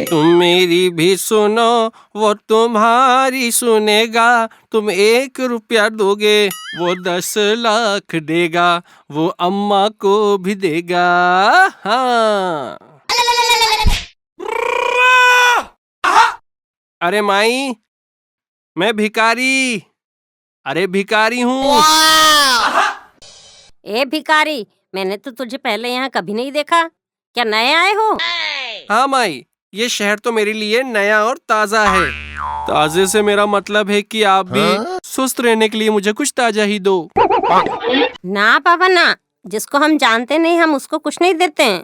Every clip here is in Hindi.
तुम मेरी भी सुनो, वो तुम्हारी सुनेगा। तुम 1 रुपया दोगे, वो 10 लाख देगा। वो अम्मा को भी देगा। हाँ। अरे माई, मैं भिखारी, अरे भिखारी हूँ। ए भिखारी, मैंने तो तुझे पहले यहाँ कभी नहीं देखा। क्या नए आए हो? हाँ माई, ये शहर तो मेरे लिए नया और ताजा है। ताजे से मेरा मतलब है कि आप भी स्वस्थ रहने के लिए मुझे कुछ ताजा ही दो। ना पापा ना, जिसको हम जानते नहीं हम उसको कुछ नहीं देते हैं।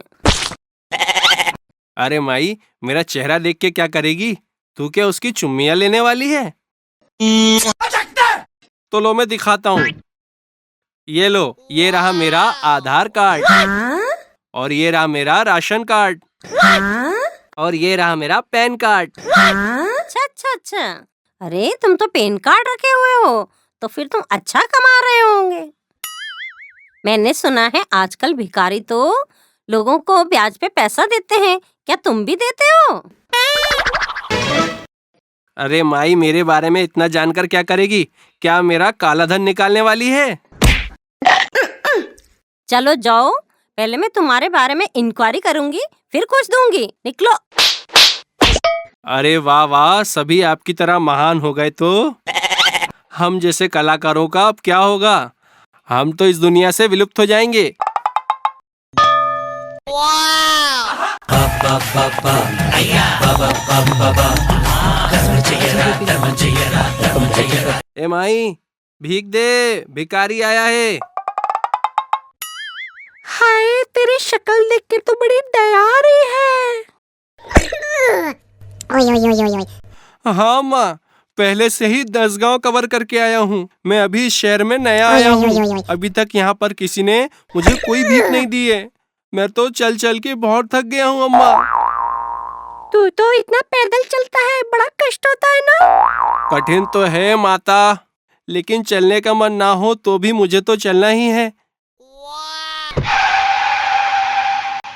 अरे माई, मेरा चेहरा देख के क्या करेगी? तू क्या उसकी चुम्मियां लेने वाली है? तो लो मैं दिखाता हूँ। ये लो, ये रहा मेरा आधार कार्ड। और ये रहा मेरा राशन कार्ड। और ये रहा मेरा पैन कार्ड। अच्छा अच्छा अच्छा, अरे तुम तो पैन कार्ड रखे हुए हो, तो फिर तुम अच्छा कमा रहे होंगे। मैंने सुना है आजकल भिखारी तो लोगों को ब्याज पे पैसा देते हैं। क्या तुम भी देते हो? अरे माई, मेरे बारे में इतना जानकर क्या करेगी? क्या मेरा काला धन निकालने वाली है? चलो जाओ, पहले मैं तुम्हारे बारे में इंक्वायरी करूंगी, फिर कुछ दूंगी। निकलो। अरे वाह वाह, सभी आपकी तरह महान हो गए तो हम जैसे कलाकारों का अब क्या होगा? हम तो इस दुनिया से विलुप्त हो जाएंगे। ए माई, भीख दे, भिखारी आया है। हाय, तेरी शक्ल देख के तो बड़ी दया आ रही है। ओय ओय ओय ओय ओय। हाँ माँ, पहले से ही 10 गांव कवर करके आया हूँ। मैं अभी इस शहर में नया आया हूँ। अभी तक यहाँ पर किसी ने मुझे कोई भीख नहीं दी है। मैं तो चल चल के बहुत थक गया हूँ अम्मा। तू तो इतना पैदल चलता है, बड़ा कष्ट होता है ना? कठिन तो है माता, लेकिन चलने का मन ना हो तो भी मुझे तो चलना ही है।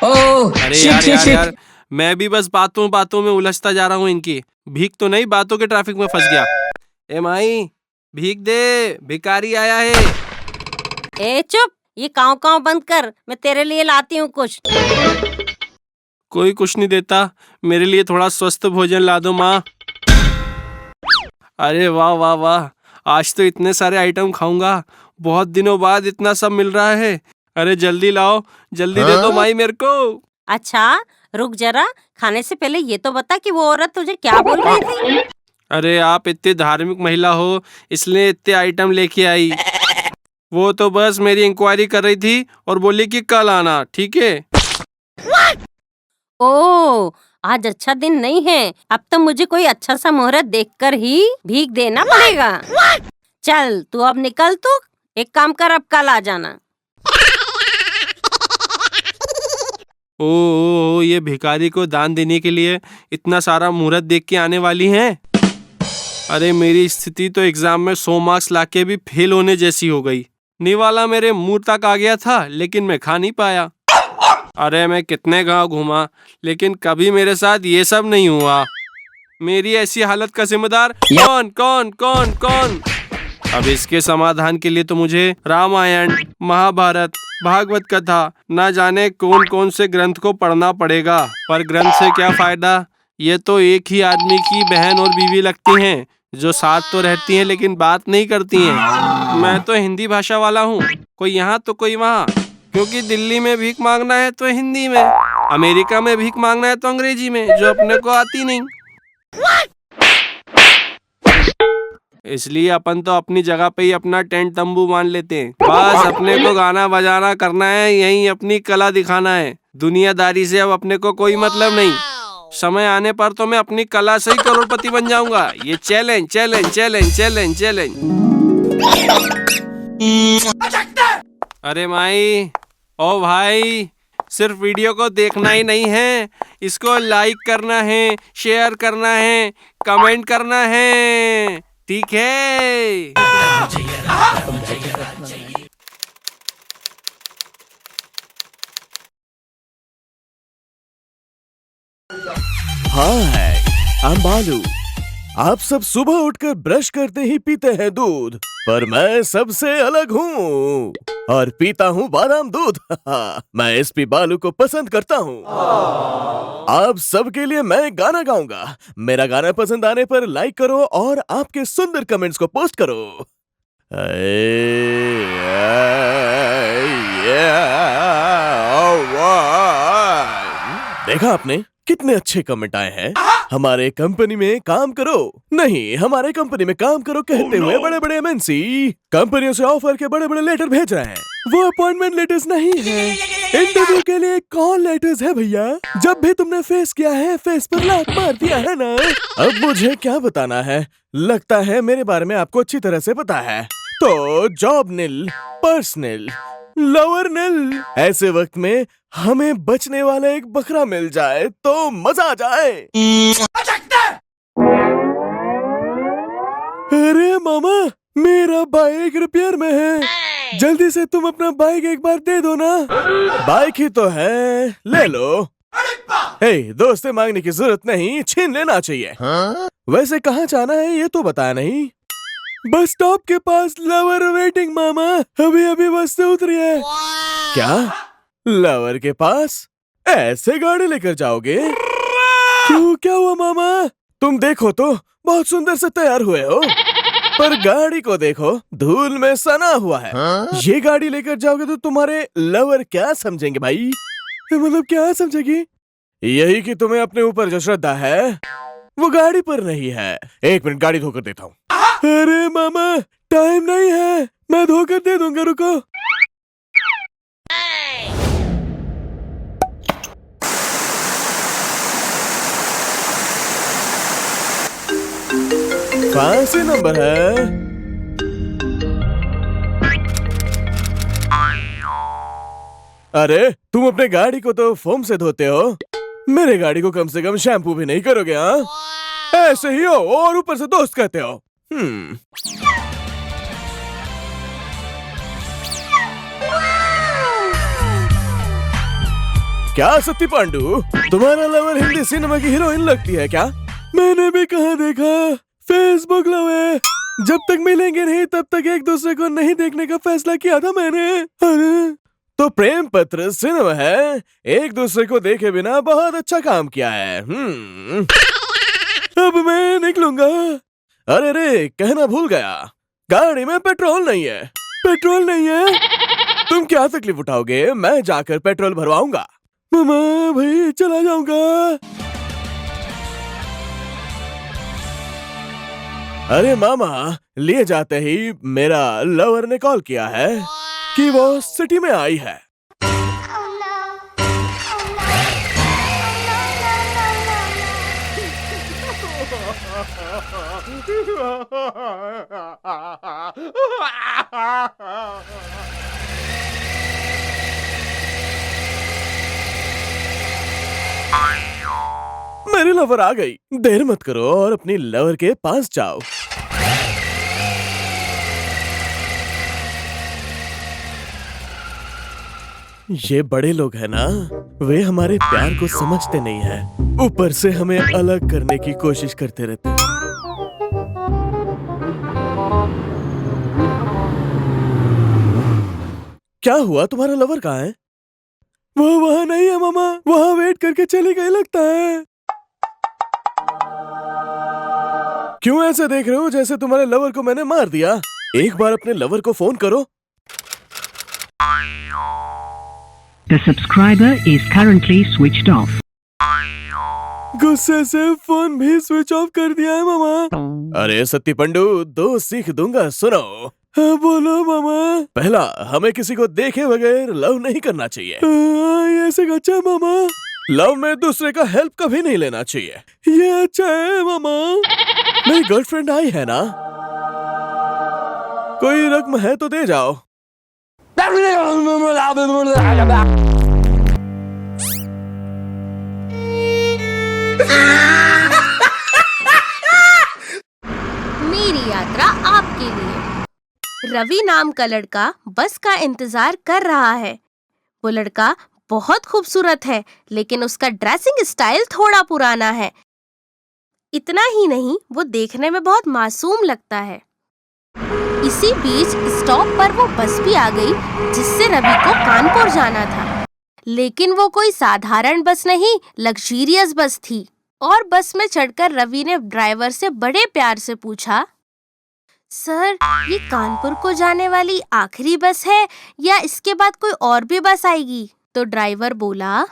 अरे यार यार यार, मैं भी बस बातों बातों में उलझता जा रहा हूँ इनकी। भीख तो नहीं, बातों के ट्रैफिक में फंस गया। ए माई, भीख दे, भिखारी आया है। ए चुप, ये काव काव बंद कर, मैं तेरे लिए लाती हूँ कुछ। कोई कुछ नहीं देता, मेरे लिए थोड़ा स्वस्थ भोजन ला दो माँ। अरे वाह वाह वाह, आज तो इतने सारे आइटम खाऊंगा। बहुत दिनों बाद इतना सब मिल रहा है। अरे जल्दी लाओ, जल्दी दे दो माई मेरे को। अच्छा रुक जरा, खाने से पहले ये तो बता कि वो औरत तुझे क्या बोल रही थी? अरे आप इतनी धार्मिक महिला हो, इसलिए इतने आइटम लेके आई। वो तो बस मेरी इंक्वायरी कर रही थी और बोली कि कल आना, ठीक है? ओ, आज अच्छा दिन नहीं है। अब तो मुझे कोई अच्छा सा मुहूर्त देखकर ही भीख देना पड़ेगा। चल तू अब निकल। तू एक काम कर, अब कल आ जाना। ओ, ये भिखारी को दान देने के लिए इतना सारा मुहूर्त देख के आने वाली हैं। अरे मेरी स्थिति तो एग्जाम में 100 मार्क्स लाके भी फेल होने जैसी हो गई। निवाला मेरे मुंह तक आ गया था, लेकिन मैं खा नहीं पाया। अरे मैं कितने गांव घूमा, लेकिन कभी मेरे साथ ये सब नहीं हुआ। मेरी ऐसी हालत का जिम्मेदार कौन कौन कौन कौन? अब इसके समाधान के लिए तो मुझे रामायण, महाभारत, भागवत कथा, ना जाने कौन कौन से ग्रंथ को पढ़ना पड़ेगा। पर ग्रंथ से क्या फायदा? ये तो एक ही आदमी की बहन और बीवी लगती हैं, जो साथ तो रहती हैं लेकिन बात नहीं करती हैं। मैं तो हिंदी भाषा वाला हूँ, कोई यहाँ तो कोई वहाँ। क्योंकि दिल्ली में भीख मांगना है तो हिंदी में, अमेरिका में भीख मांगना है तो अंग्रेजी में, जो अपने को आती नहीं। इसलिए अपन तो अपनी जगह पे ही अपना टेंट तंबू मान लेते हैं। बस अपने को गाना बजाना करना है, यहीं अपनी कला दिखाना है। दुनियादारी से अब अपने को कोई मतलब नहीं। समय आने पर तो मैं अपनी कला से ही करोड़पति बन जाऊंगा। ये challenge challenge challenge challenge challenge. अरे माई, ओ भाई, सिर्फ वीडियो को देखना ही नहीं है, इसको लाइक करना है, शेयर करना है, कमेंट करना है, ठीक है? हाय, I'm बालू। आप सब सुबह उठकर ब्रश करते ही पीते हैं दूध, पर मैं सबसे अलग हूँ और पीता हूँ बादाम दूध। मैं एसपी बालू को पसंद करता हूँ। आप सबके लिए मैं गाना गाऊंगा। मेरा गाना पसंद आने पर लाइक करो और आपके सुंदर कमेंट्स को पोस्ट करो। देखा आपने कितने अच्छे कमेंट आए हैं। हमारे कंपनी में काम करो, नहीं हमारे कंपनी में काम करो कहते हुए बड़े बड़े एमएनसी कंपनियों से ऑफर के बड़े बड़े लेटर भेज रहे हैं। वो अपॉइंटमेंट लेटर्स नहीं है, इंटरव्यू के लिए कॉल लेटर्स है भैया। जब भी तुमने फेस किया है, फेस पर लात मार दिया है ना। अब मुझे क्या बताना है, लगता है मेरे बारे में आपको अच्छी तरह से पता है। तो जॉब निल, पर्स निल, लवर निल। ऐसे वक्त में हमें बचने वाला एक बकरा मिल जाए तो मजा आ जाए। अरे मामा, मेरा बाइक रिपेयर में है, जल्दी से तुम अपना बाइक एक बार दे दो ना। बाइक ही तो है, ले लो। हे, दोस्त से मांगने की जरूरत नहीं, छीन लेना चाहिए। वैसे कहाँ जाना है ये तो बताया नहीं। बस स्टॉप के पास लवर वेटिंग मामा, अभी अभी बस से उतरी है। क्या लवर के पास ऐसे गाड़ी लेकर जाओगे? क्यों, क्या हुआ मामा? तुम देखो तो बहुत सुंदर से तैयार हुए हो, पर गाड़ी को देखो, धूल में सना हुआ है। ये गाड़ी लेकर जाओगे तो तुम्हारे लवर क्या समझेंगे भाई? मतलब क्या समझेगी? यही कि तुम्हें अपने ऊपर जो श्रद्धा है वो गाड़ी पर नहीं है। एक मिनट, गाड़ी धोकर देता हूँ। अरे मामा, टाइम नहीं है, मैं धोकर दे दूंगा, रुको। फैंसी नंबर है। अरे तुम अपने गाड़ी को तो फोम से धोते हो, मेरे गाड़ी को कम से कम शैम्पू भी नहीं करोगे? हाँ, ऐसे ही हो और ऊपर से दोस्त कहते हो। क्या सत्ती पांडु, तुम्हारा लवर हिंदी सिनेमा की हीरोइन लगती है क्या? मैंने भी कहाँ देखा, फेसबुक लव है। जब तक मिलेंगे नहीं तब तक एक दूसरे को नहीं देखने का फैसला किया था मैंने। अरे तो प्रेम पत्र सिनेमा है, एक दूसरे को देखे बिना बहुत अच्छा काम किया है। अब मैं निकलूंगा। अरे रे, कहना भूल गया, गाड़ी में पेट्रोल नहीं है। पेट्रोल नहीं है? तुम क्या तकलीफ उठाओगे, मैं जाकर पेट्रोल भरवाऊंगा। मामा भाई, चला जाऊंगा। अरे मामा, ले जाते ही मेरा लवर ने कॉल किया है कि वो सिटी में आई है। मेरी लवर आ गई। देर मत करो और अपनी लवर के पास जाओ। ये बड़े लोग हैं ना, वे हमारे प्यार को समझते नहीं हैं, ऊपर से हमें अलग करने की कोशिश करते रहते हैं। क्या हुआ, तुम्हारा लवर कहाँ है? वो वहाँ नहीं है मामा, वहाँ वेट करके चली गई लगता है। क्यों ऐसे देख रहे हो जैसे तुम्हारे लवर को मैंने मार दिया? एक बार अपने लवर को फोन करो। The subscriber is currently switched off. गुस्से से फोन भी स्विच ऑफ कर दिया है मामा। अरे सत्ती पंडू, दो सीख दूंगा, सुनो। हाँ बोलो मामा। पहला, हमें किसी को देखे बगैर लव नहीं करना चाहिए। ये ऐसे अच्छा है मामा। लव में दूसरे का हेल्प कभी नहीं लेना चाहिए। ये अच्छा है मामा। मेरी गर्लफ्रेंड आई है ना, कोई रकम है तो दे जाओ। मेरी यात्रा आपके लिए। रवि नाम का लड़का बस का इंतजार कर रहा है। वो लड़का बहुत खूबसूरत है, लेकिन उसका ड्रेसिंग स्टाइल थोड़ा पुराना है। इतना ही नहीं, वो देखने में बहुत मासूम लगता है। इसी बीच स्टॉप पर वो बस भी आ गई जिससे रवि को कानपुर जाना था। लेकिन वो कोई साधारण बस नहीं, लग्जरियस बस थी। और बस में चढ़कर रवि ने ड्राइवर से बड़े प्यार से पूछा, सर, ये कानपुर को जाने वाली आखिरी बस है या इसके बाद कोई और भी बस आएगी? तो ड्राइवर बोला,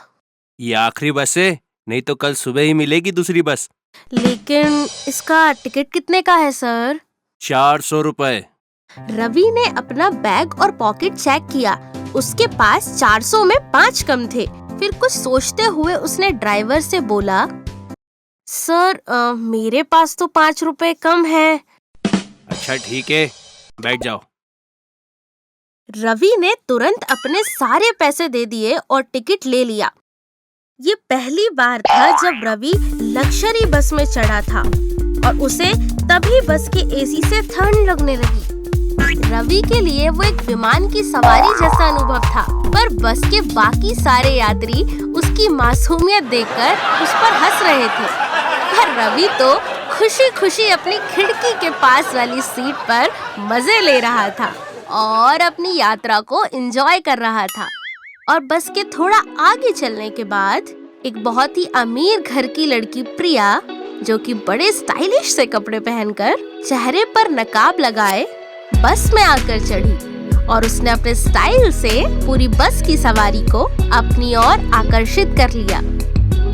ये आखिरी बस है, नहीं तो कल सुबह ही मिलेगी दूसरी बस। लेकिन इसका टिकट कितने का है सर? 400 रुपए। रवि ने अपना बैग और पॉकेट चेक किया। उसके पास 400 में 5 कम थे। फिर कुछ सोचते हुए उसने ड्राइवर से बोला, सर, मेरे पास तो 5 रुपए कम है। अच्छा ठीक है, बैठ जाओ। रवि ने तुरंत अपने सारे पैसे दे दिए और टिकट ले लिया। ये पहली बार था जब रवि लग्जरी बस में चढ़ा था और उसे तभी बस के एसी से ठंड लगने लगी। रवि के लिए वो एक विमान की सवारी जैसा अनुभव था, पर बस के बाकी सारे यात्री उसकी मासूमियत देखकर उस पर हंस रहे थे। पर रवि तो खुशी खुशी अपनी खिड़की के पास वाली सीट पर मजे ले रहा था और अपनी यात्रा को एंजॉय कर रहा था। और बस के थोड़ा आगे चलने के बाद एक बहुत ही अमीर घर की लड़की प्रिया, जो कि बड़े स्टाइलिश से कपड़े पहनकर चेहरे पर नकाब लगाए बस में आकर चढ़ी और उसने अपने स्टाइल से पूरी बस की सवारी को अपनी ओर आकर्षित कर लिया।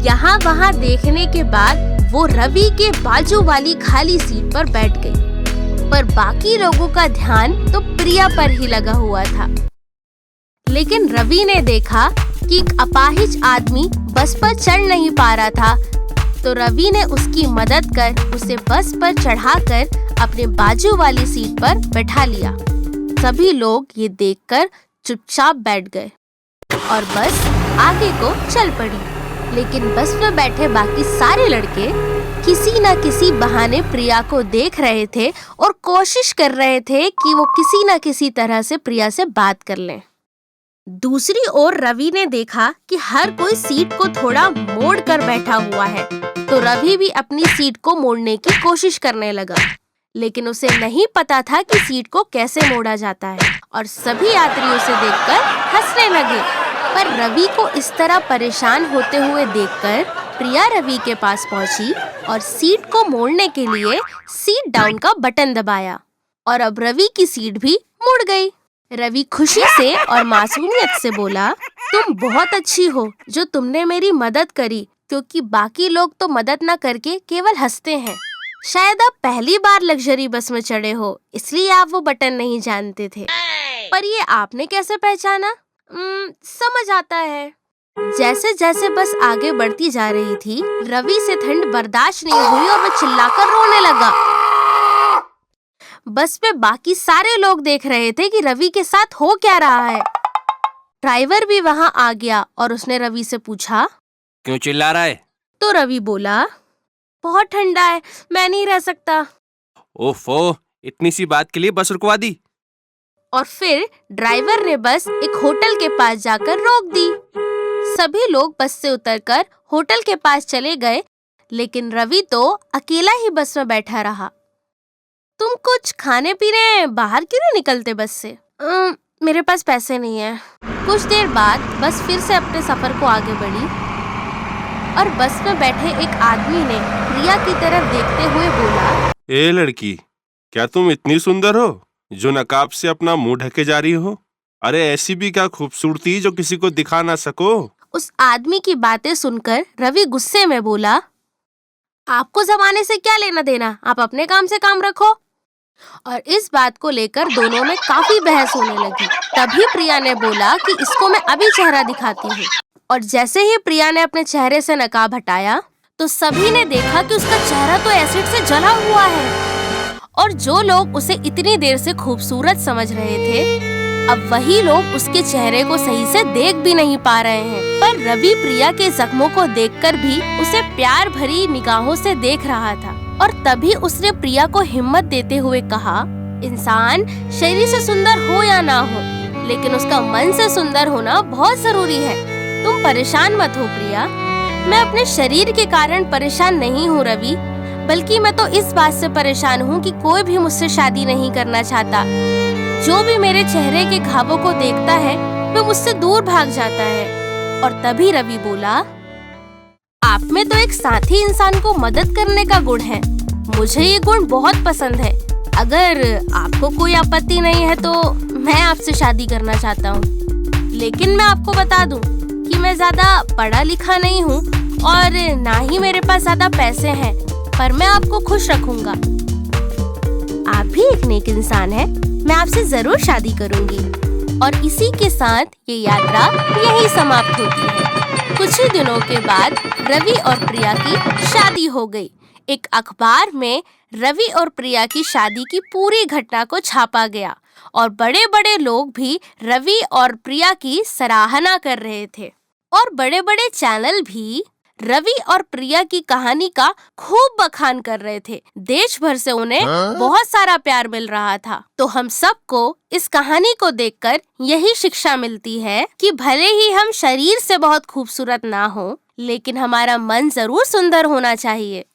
यहाँ वहाँ देखने के बाद वो रवि के बाजू वाली खाली सीट पर बैठ गई, पर बाकी लोगों का ध्यान तो प्रिया पर ही लगा हुआ था। लेकिन रवि ने देखा कि एक अपाहिज आदमी बस पर चढ़ नहीं पा रहा था, तो रवि ने उसकी मदद कर उसे बस पर चढ़ाकर अपने बाजू वाली सीट पर बैठा लिया। सभी लोग ये देखकर चुपचाप बैठ गए और बस आगे को चल पड़ी। लेकिन बस में बैठे बाकी सारे लड़के किसी न किसी बहाने प्रिया को देख रहे थे और कोशिश कर रहे थे कि वो किसी न किसी तरह से प्रिया से बात कर लें। दूसरी ओर रवि ने देखा कि हर कोई सीट को थोड़ा मोड़ कर बैठा हुआ है, तो रवि भी अपनी सीट को मोड़ने की कोशिश करने लगा। लेकिन उसे नहीं पता था कि सीट को कैसे मोड़ा जाता है और सभी यात्री उसे देखकर हंसने लगे। पर रवि को इस तरह परेशान होते हुए देखकर प्रिया रवि के पास पहुंची और सीट को मोड़ने के लिए सीट डाउन का बटन दबाया और अब रवि की सीट भी मुड़ गई। रवि खुशी से और मासूमियत से बोला, तुम बहुत अच्छी हो जो तुमने मेरी मदद करी, क्योंकि बाकी लोग तो मदद न करके केवल हंसते हैं। शायद आप पहली बार लग्जरी बस में चढ़े हो, इसलिए आप वो बटन नहीं जानते थे। पर ये आपने कैसे पहचाना? समझ आता है। जैसे जैसे बस आगे बढ़ती जा रही थी, रवि से ठंड बर्दाश्त नहीं हुई और वह चिल्लाकर रोने लगा। बस में बाकी सारे लोग देख रहे थे कि रवि के साथ हो क्या रहा है। ड्राइवर भी वहां आ गया और उसने रवि से पूछा, क्यों चिल्ला रहा है? तो रवि बोला, बहुत ठंडा है, मैं नहीं रह सकता। ओफो, इतनी सी बात के लिए बस रुकवा दी। और फिर ड्राइवर ने बस एक होटल के पास जाकर रोक दी। सभी लोग बस से उतरकर होटल के पास चले गए, लेकिन रवि तो अकेला ही बस में बैठा रहा। तुम कुछ खाने पीने बाहर क्यों नहीं निकलते बस से? मेरे पास पैसे नहीं है। कुछ देर बाद बस फिर से अपने सफर को आगे बढ़ी और बस में बैठे एक आदमी ने प्रिया की तरफ देखते हुए बोला, ए लड़की, क्या तुम इतनी सुंदर हो जो नकाब से अपना मुंह ढके जा रही हो? अरे ऐसी भी क्या खूबसूरती जो किसी को दिखा ना सको। उस आदमी की बातें सुनकर रवि गुस्से में बोला, आपको जमाने से क्या लेना देना, आप अपने काम से काम रखो। और इस बात को लेकर दोनों में काफी बहस होने लगी। तभी प्रिया ने बोला कि इसको मैं अभी चेहरा दिखाती हूँ। और जैसे ही प्रिया ने अपने चेहरे से नकाब हटाया तो सभी ने देखा कि उसका चेहरा तो एसिड से जला हुआ है। और जो लोग उसे इतनी देर से खूबसूरत समझ रहे थे, अब वही लोग उसके चेहरे को सही से देख भी नहीं पा रहे हैं। पर रवि प्रिया के जख्मों को देखकर भी उसे प्यार भरी निगाहों से देख रहा था। और तभी उसने प्रिया को हिम्मत देते हुए कहा, इंसान शरीर से सुंदर हो या ना हो, लेकिन उसका मन से सुंदर होना बहुत जरूरी है। तुम परेशान मत हो प्रिया, मैं अपने शरीर के कारण परेशान नहीं हूँ रवि, बल्कि मैं तो इस बात से परेशान हूँ कि कोई भी मुझसे शादी नहीं करना चाहता। जो भी मेरे चेहरे के घावों को देखता है वो मुझसे दूर भाग जाता है। और तभी रवि बोला, आप में तो एक साथी इंसान को मदद करने का गुण है। मुझे ये गुण बहुत पसंद है। अगर आपको कोई आपत्ति नहीं है तो मैं आपसे शादी करना चाहता हूँ। लेकिन मैं आपको बता दूं कि मैं ज्यादा पढ़ा लिखा नहीं हूँ और ना ही मेरे पास ज्यादा पैसे हैं, पर मैं आपको खुश रखूंगा। आप भी एक नेक इंसान हैं, मैं आपसे जरूर शादी करूंगी। और इसी के साथ ये यात्रा यहीं समाप्त होती है। कुछ ही दिनों के बाद रवि और प्रिया की शादी हो गई। एक अखबार में रवि और प्रिया की शादी की पूरी घटना को छापा गया और बड़े बड़े लोग भी रवि और प्रिया की सराहना कर रहे थे। और बड़े बड़े चैनल भी रवि और प्रिया की कहानी का खूब बखान कर रहे थे। देश भर से उन्हें बहुत सारा प्यार मिल रहा था। तो हम सबको इस कहानी को देखकर यही शिक्षा मिलती है कि भले ही हम शरीर से बहुत खूबसूरत ना हो, लेकिन हमारा मन जरूर सुंदर होना चाहिए।